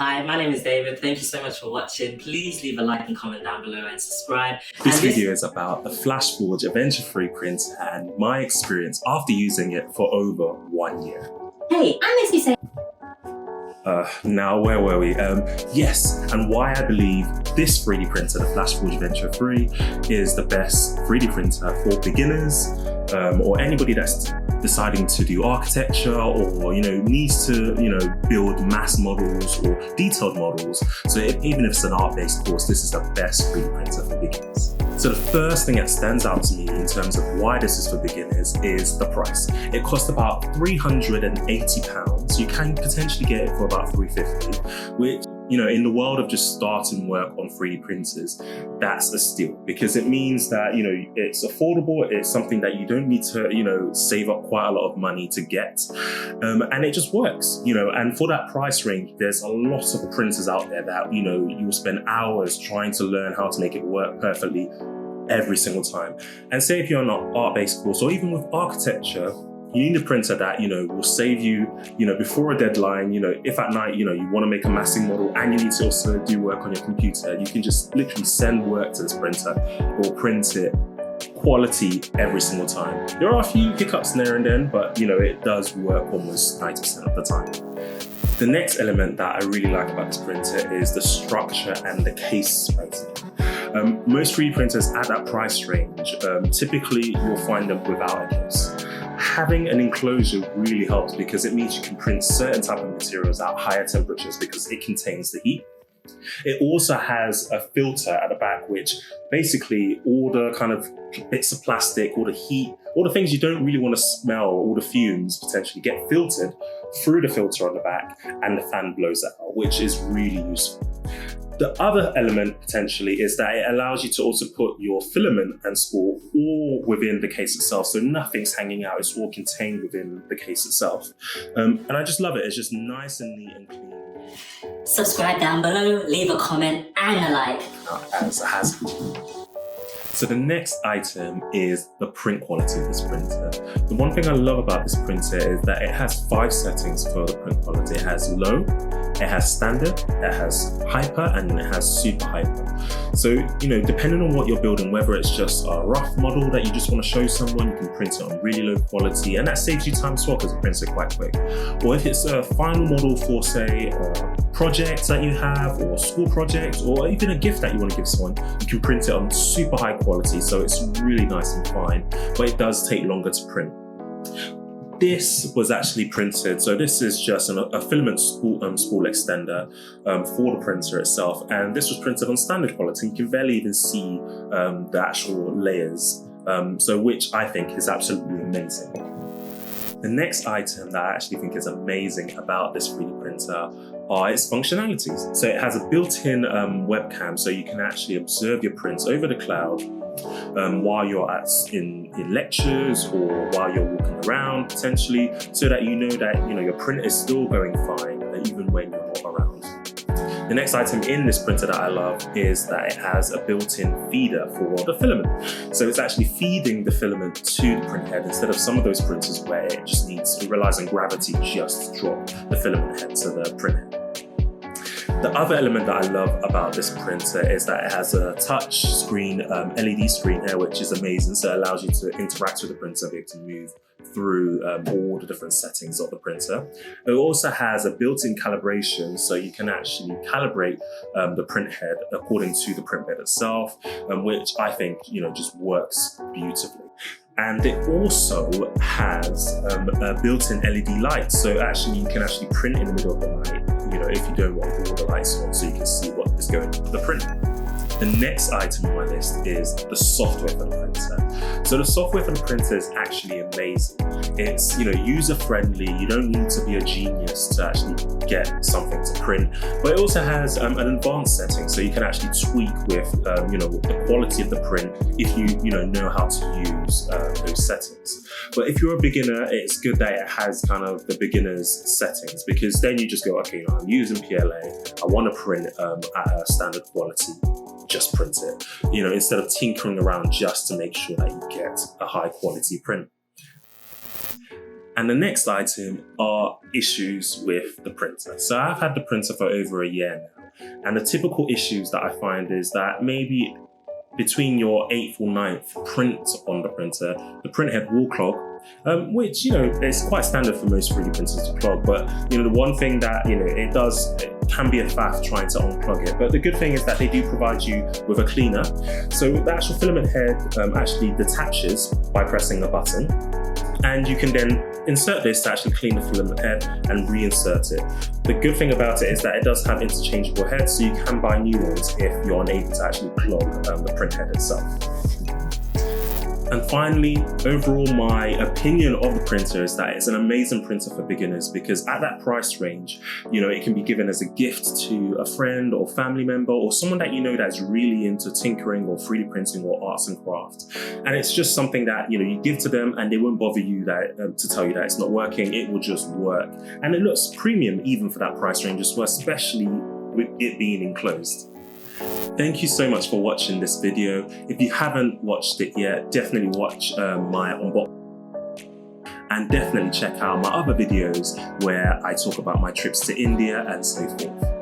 Hi, my name is David. Thank you so much for watching. Please leave a like and comment down below and subscribe. This video is about the FlashForge Adventurer 3 printer and my experience after using it for over 1 year. Hey, I miss you saying. Now, where were we? Yes, and why I believe this 3D printer, the FlashForge Adventurer 3, is the best 3D printer for beginners or anybody that's deciding to do architecture or needs to build mass models or detailed models. So even if it's an art-based course, this is the best 3D printer for beginners. So the first thing that stands out to me in terms of why this is for beginners is the price. It costs about £380. You can potentially get it for about £350, which, in the world of just starting work on 3D printers, that's a steal because it means that, it's affordable. It's something that you don't need to, save up quite a lot of money to get. And it just works, and for that price range, there's a lot of printers out there that, you'll spend hours trying to learn how to make it work perfectly every single time. And say if you're on an art-based course or even with architecture, you need a printer that, will save you, before a deadline, if at night, you want to make a massing model and you need to also do work on your computer, you can just literally send work to this printer or print it quality every single time. There are a few hiccups there and then, but, it does work almost 90% of the time. The next element that I really like about this printer is the structure and the case space. Most 3D printers at that price range, typically you'll find them without a case. Having an enclosure really helps because it means you can print certain type of materials at higher temperatures because it contains the heat. It also has a filter at the back, which basically all the kind of bits of plastic, all the heat, all the things you don't really want to smell, all the fumes potentially get filtered through the filter on the back, and the fan blows that out, which is really useful. The other element potentially is that it allows you to also put your filament and spool all within the case itself. So nothing's hanging out, it's all contained within the case itself. And I just love it, it's just nice and neat and clean. Subscribe down below, leave a comment and a like. As it has been. So the next item is the print quality of this printer. The one thing I love about this printer is that it has 5 settings for the print quality. It has low, it has standard, it has hyper, and it has super hyper. So, depending on what you're building, whether it's just a rough model that you just want to show someone, you can print it on really low quality, and that saves you time as well because it prints it quite quick. Or if it's a final model for, say, projects that you have, or school projects, or even a gift that you want to give someone, you can print it on super high quality, so it's really nice and fine, but it does take longer to print. This was actually printed, so this is just a filament spool extender for the printer itself, and this was printed on standard quality. You can barely even see the actual layers, so which I think is absolutely amazing. The next item that I actually think is amazing about this 3D printer are its functionalities. So it has a built-in webcam, so you can actually observe your prints over the cloud while you're in lectures or while you're walking around potentially, so that you know that your print is still going fine even when you're not around. The next item in this printer that I love is that it has a built-in feeder for the filament. So it's actually feeding the filament to the print head instead of some of those printers where it just relies on gravity just to drop the filament head to the print head. The other element that I love about this printer is that it has a touch screen, LED screen here, which is amazing. So it allows you to interact with the printer, be able to move through all the different settings of the printer. It also has a built-in calibration, so you can actually calibrate the print head according to the print bed itself, which I think just works beautifully. And it also has a built-in LED light, so actually you can actually print in the middle of the night, if you don't want all the lights on, so you can see what is going on with the print. The next item on my list is the software for the printer. So the software for the printer is actually amazing. It's user-friendly. You don't need to be a genius to actually get something to print, but it also has an advanced setting, so you can actually tweak with the quality of the print if you know how to use those settings. But if you're a beginner, it's good that it has kind of the beginner's settings, because then you just go, okay, I'm using PLA, I want to print at a standard quality. Just print it, instead of tinkering around just to make sure that you get a high quality print. And the next item are issues with the printer. So I've had the printer for over a year now, and the typical issues that I find is that maybe between your 8th or 9th print on the printer, the print head will clog, which, is quite standard for most 3D printers to clog. But, the one thing that, it can be a faff trying to unclog it. But the good thing is that they do provide you with a cleaner. So the actual filament head actually detaches by pressing a button. And you can then insert this to actually clean the filament head and reinsert it. The good thing about it is that it does have interchangeable heads, so you can buy new ones if you're unable to actually clog the print head itself. And finally, overall, my opinion of the printer is that it's an amazing printer for beginners, because at that price range, it can be given as a gift to a friend or family member or someone that that's really into tinkering or 3D printing or arts and crafts. And it's just something that you give to them, and they won't bother you to tell you that it's not working. It will just work, and it looks premium even for that price range as well, especially with it being enclosed. Thank you so much for watching this video. If you haven't watched it yet, definitely watch my unboxing, and definitely check out my other videos where I talk about my trips to India and so forth.